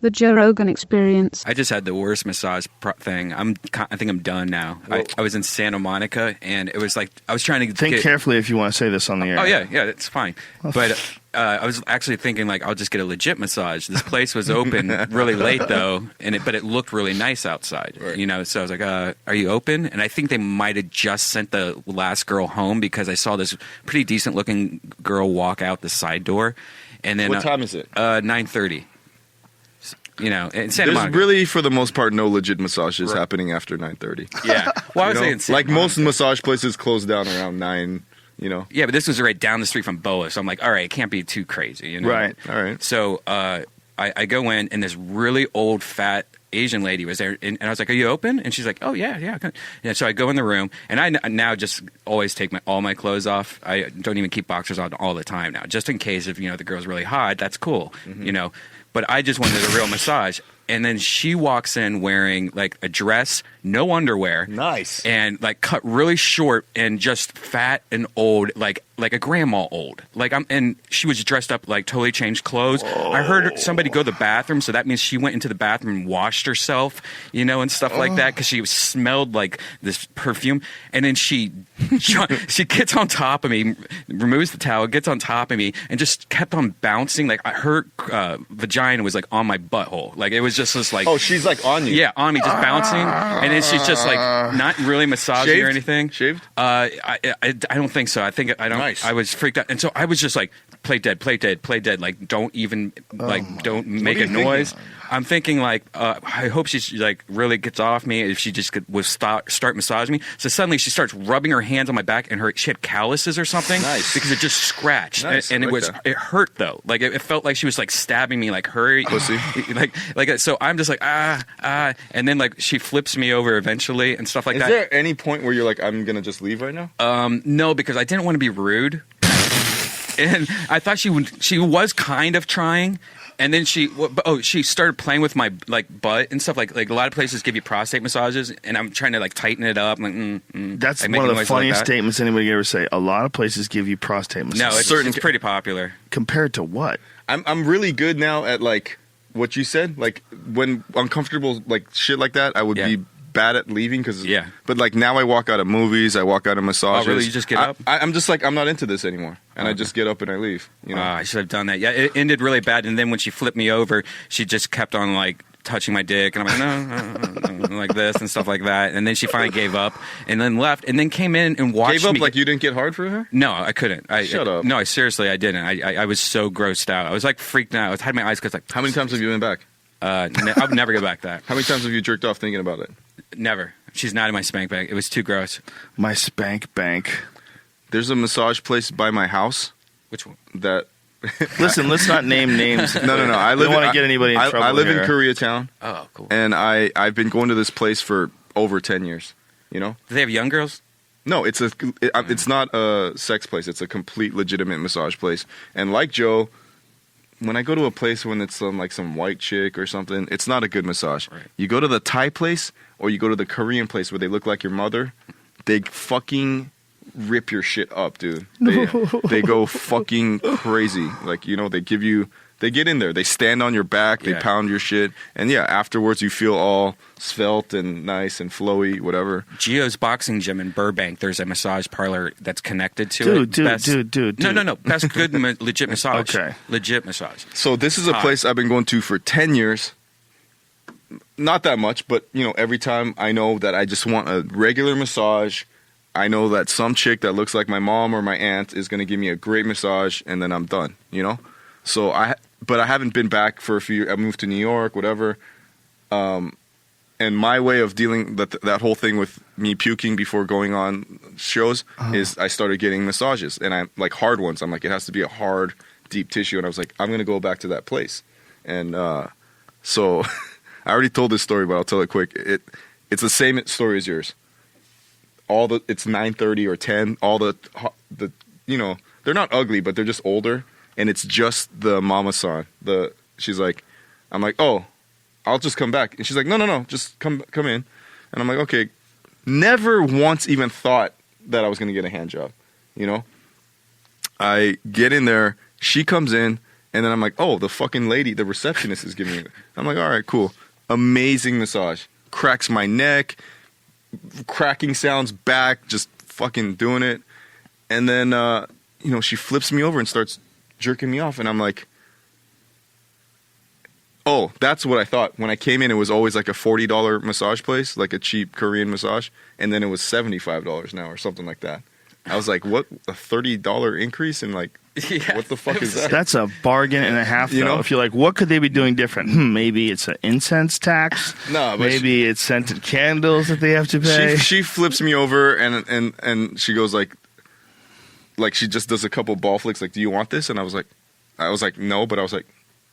The Joe Rogan Experience. I just had the worst massage thing. I think I'm done now. I was in Santa Monica, and it was like I was trying to think carefully if you want to say this on the air. Oh yeah, it's fine. But I was actually thinking like I'll just get a legit massage. This place was open really late though, but it looked really nice outside. Right. You know, so I was like, "Are you open?" And I think they might have just sent the last girl home because I saw this pretty decent looking girl walk out the side door. And then what time is it? 9:30. You know, in Santa Monica. There's really, for the most part, no legit massages happening after 9:30. Yeah. Well, I was saying like most massage places close down around 9. You know. Yeah, but this was right down the street from Boa, so I'm like, all right, it can't be too crazy. You know? Right. All right. So I go in, and this really old, fat Asian lady was there, and I was like, "Are you open?" And she's like, "Oh yeah." So I go in the room, and I now just always take all my clothes off. I don't even keep boxers on all the time now, just in case if the girl's really hot. That's cool, But I just wanted a real massage. And then she walks in wearing like a dress, no underwear. Nice. And like cut really short and just fat and old, like a grandma old. And she was dressed up like totally changed clothes. Whoa. I heard somebody go to the bathroom, so that means she went into the bathroom and washed herself, and stuff like that because she smelled like this perfume. And then she gets on top of me, removes the towel, gets on top of me, and just kept on bouncing. Like her vagina was like on my butthole. Like it was just this like, oh, she's like on you. Yeah, on me, just bouncing, and then she's just like not really massaging Shaved? or anything. Shaved? I don't think so. I don't. Nice. I was freaked out, and so I was just like, play dead. Like don't even don't make a noise. I'm thinking like, I hope she like really gets off me if she just would start massaging me. So suddenly she starts rubbing her hands on my back, and she had calluses or something. Nice. Because it just scratched, Nice. and it hurt though. Like it felt like she was like stabbing me, like hurry, pussy. like so. I'm just like and then like she flips me over eventually and stuff like that. Is there any point where you're like, I'm gonna just leave right now? No, because I didn't want to be rude. And I thought she was kind of trying, and then she started playing with my like butt and stuff. Like a lot of places give you prostate massages, and I'm trying to like tighten it up. I'm like, that's one of the funniest statements anybody could ever say. A lot of places give you prostate massages. No, it's pretty popular. Compared to what? I'm really good now at like what you said. Like when uncomfortable like shit like that, I would be bad at leaving but like now I walk out of movies, I walk out of massages. Oh really? You just get up? I'm just like, I'm not into this anymore, and I just get up and I leave. I should have done that. Yeah, it ended really bad, and then when she flipped me over, she just kept on like touching my dick, and I'm like no, like this and stuff like that, and then she finally gave up and then left, and then came in and watched me. Gave up like you didn't get hard for her? No, I couldn't. Shut up. No, seriously, I didn't. I was so grossed out. I was like freaked out. I had my eyes closed. Like, how many times have you been back? I would never go back that. How many times have you jerked off thinking about it? Never. She's not in my spank bank. It was too gross. My spank bank. There's a massage place by my house. Which one? That. Listen, let's not name names. No. I don't want to get anybody in trouble. I live here. in Koreatown. Oh, cool. And I've been going to this place for over 10 years. Do they have young girls? No, it's not a sex place. It's a complete legitimate massage place. And like Joe, when I go to a place when it's like some white chick or something, it's not a good massage. Right. You go to the Thai place or you go to the Korean place where they look like your mother, they fucking rip your shit up, dude. They go fucking crazy. Like, they get in there, they stand on your back, they pound your shit, and afterwards you feel all svelte and nice and flowy, whatever. Gio's boxing gym in Burbank, there's a massage parlor that's connected to it. Dude. No. Best good legit massage. Okay. Legit massage. So this is a place I've been going to for 10 years. Not that much, but, every time I know that I just want a regular massage, I know that some chick that looks like my mom or my aunt is going to give me a great massage, and then I'm done, So but I haven't been back for a few years. I moved to New York, whatever. And my way of dealing that whole thing with me puking before going on shows is I started getting massages, and I'm like hard ones. I'm like, it has to be a hard, deep tissue. And I was like, I'm going to go back to that place. And so I already told this story, but I'll tell it quick. It's the same story as yours. It's 9:30 or 10. All the they're not ugly, but they're just older. And it's just the mama-san. She's like, I'm like, oh, I'll just come back. And she's like, no, just come in. And I'm like, okay. Never once even thought that I was going to get a hand job, I get in there. She comes in, And then I'm like, oh, the fucking lady, the receptionist is giving me it. I'm like, all right, cool. Amazing massage. Cracks my neck, cracking sounds back, just fucking doing it. And then, she flips me over and starts jerking me off. And I'm like, oh, that's what I thought. When I came in, it was always like a $40 massage place, like a cheap Korean massage. And then it was $75 now or something like that. I was like, what? A $30 increase in like, what the fuck is that? That's a bargain and a half, though. If you're like, what could they be doing different? Maybe it's an incense tax. No, but maybe it's scented candles that they have to pay. She flips me over and she goes like she just does a couple ball flicks. Like, do you want this? And I was like, no, but I was like,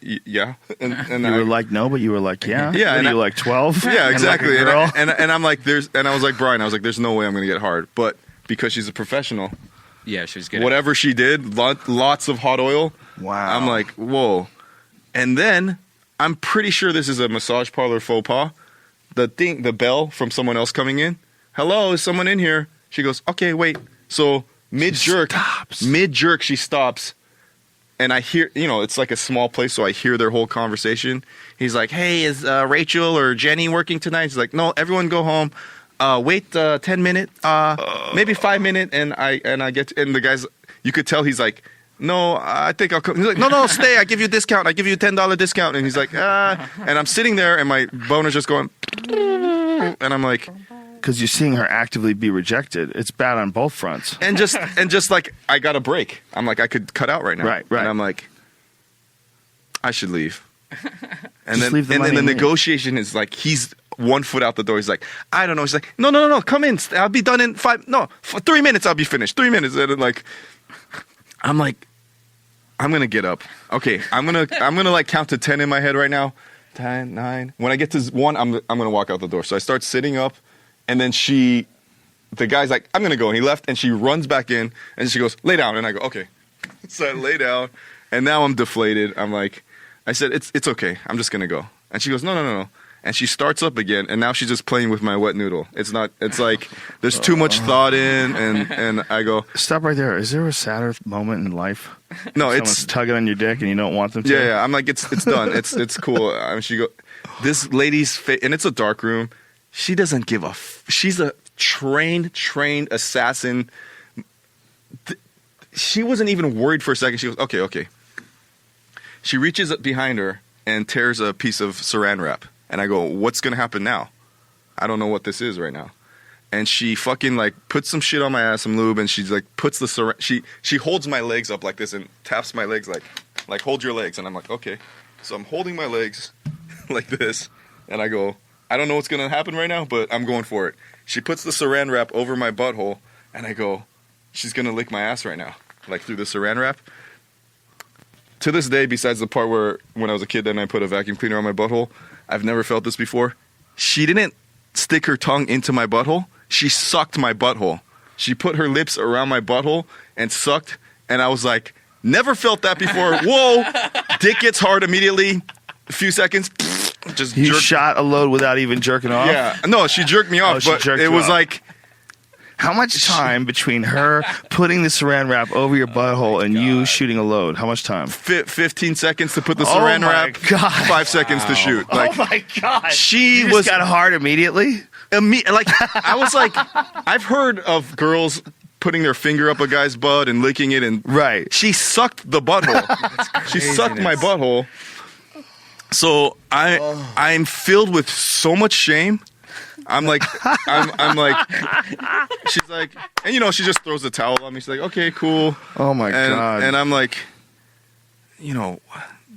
yeah. And you were like, no, but you were like, yeah. Yeah. And you were like 12. Yeah, exactly. And, like and I'm like, and I was like, Brian, I was like, there's no way I'm gonna get hard, but because she's a professional. Yeah, she's good. Whatever she did, lots of hot oil. Wow. I'm like, whoa. And then I'm pretty sure this is a massage parlor faux pas. The bell from someone else coming in. Hello, is someone in here? She goes, okay, wait. So mid jerk, she stops. And I hear, it's like a small place, so I hear their whole conversation. He's like, hey, is Rachel or Jenny working tonight? He's like, no, everyone go home. Wait 10 minutes, maybe 5 minutes, and the guy's, you could tell he's like, no, I think I'll come. He's like, no, stay, I give you a discount, I give you a $10 discount, and he's like, and I'm sitting there, and my boner's just going, and I'm like, because you're seeing her actively be rejected. It's bad on both fronts. and just like, I got a break. I'm like, I could cut out right now. Right. And I'm like, I should leave. And Just then, leave the and money then the and leave. negotiation is like, he's 1 foot out the door. He's like, I don't know. She's like, no, come in. I'll be done in 3 minutes. I'll be finished. 3 minutes. And then I'm like, I'm gonna get up. Okay, I'm gonna like count to 10 in my head right now. 10, 9. When I get to 1, I'm gonna walk out the door. So I start sitting up, and then the guy's like, I'm gonna go, and he left, and she runs back in, and she goes, lay down, and I go, okay. So I lay down, and now I'm deflated. I'm like, I said, it's okay. I'm just gonna go. And she goes, no. And she starts up again, and now she's just playing with my wet noodle. It's like there's too much thought in, and I go, stop right there. Is there a sadder moment in life? No, Someone's tugging on your dick and you don't want them to? Yeah. I'm like, it's done. It's cool. This lady's face, and it's a dark room. She doesn't give a. She's a trained assassin. She wasn't even worried for a second. She goes, okay. She reaches behind her and tears a piece of saran wrap. And I go, what's going to happen now? I don't know what this is right now. And she fucking like puts some shit on my ass, some lube, and she's like puts the saran. She holds my legs up like this and taps my legs like hold your legs. And I'm like, okay. So I'm holding my legs like this. And I go, I don't know what's going to happen right now, but I'm going for it. She puts the saran wrap over my butthole. And I go, she's going to lick my ass right now, like through the saran wrap. To this day, besides the part where when I was a kid, then I put a vacuum cleaner on my butthole, I've never felt this before. She didn't stick her tongue into my butthole. She sucked my butthole. She put her lips around my butthole and sucked. And I was like, never felt that before. Whoa. Dick gets hard immediately. A few seconds. Just You jerk. shot a load without even jerking off? Yeah. No, she jerked me off. she But jerked it you was off. like, How much time between her putting the saran wrap over your butthole and you shooting a load? How much time? 15 seconds to put the saran my wrap. God. 5 seconds to shoot. Like, oh my God. she You was just got hard immediately? like, I was like, I've heard of girls putting their finger up a guy's butt and licking it, and Right. she sucked the butthole. She sucked my butthole. So I'm filled with so much shame. I'm like, she's like, and she just throws the towel on me. She's like, okay, cool. Oh my God. And I'm like,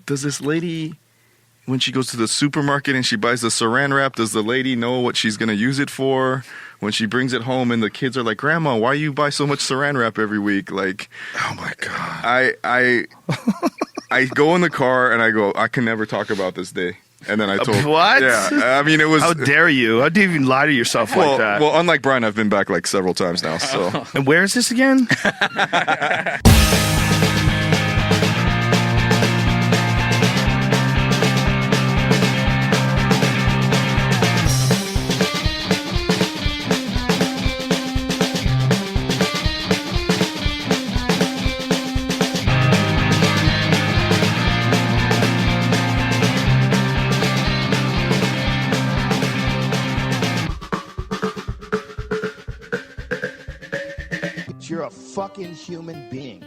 does this lady, when she goes to the supermarket and she buys the saran wrap, does the lady know what she's going to use it for? When she brings it home and the kids are like, Grandma, why you buy so much saran wrap every week? Like, oh my God. I go in the car and I go, I can never talk about this day. And then I told, What? Yeah, I mean, it was. How dare you? How do you even lie to yourself like that? Well, unlike Brian, I've been back like several times now. So, And where is this again? you're a fucking human being.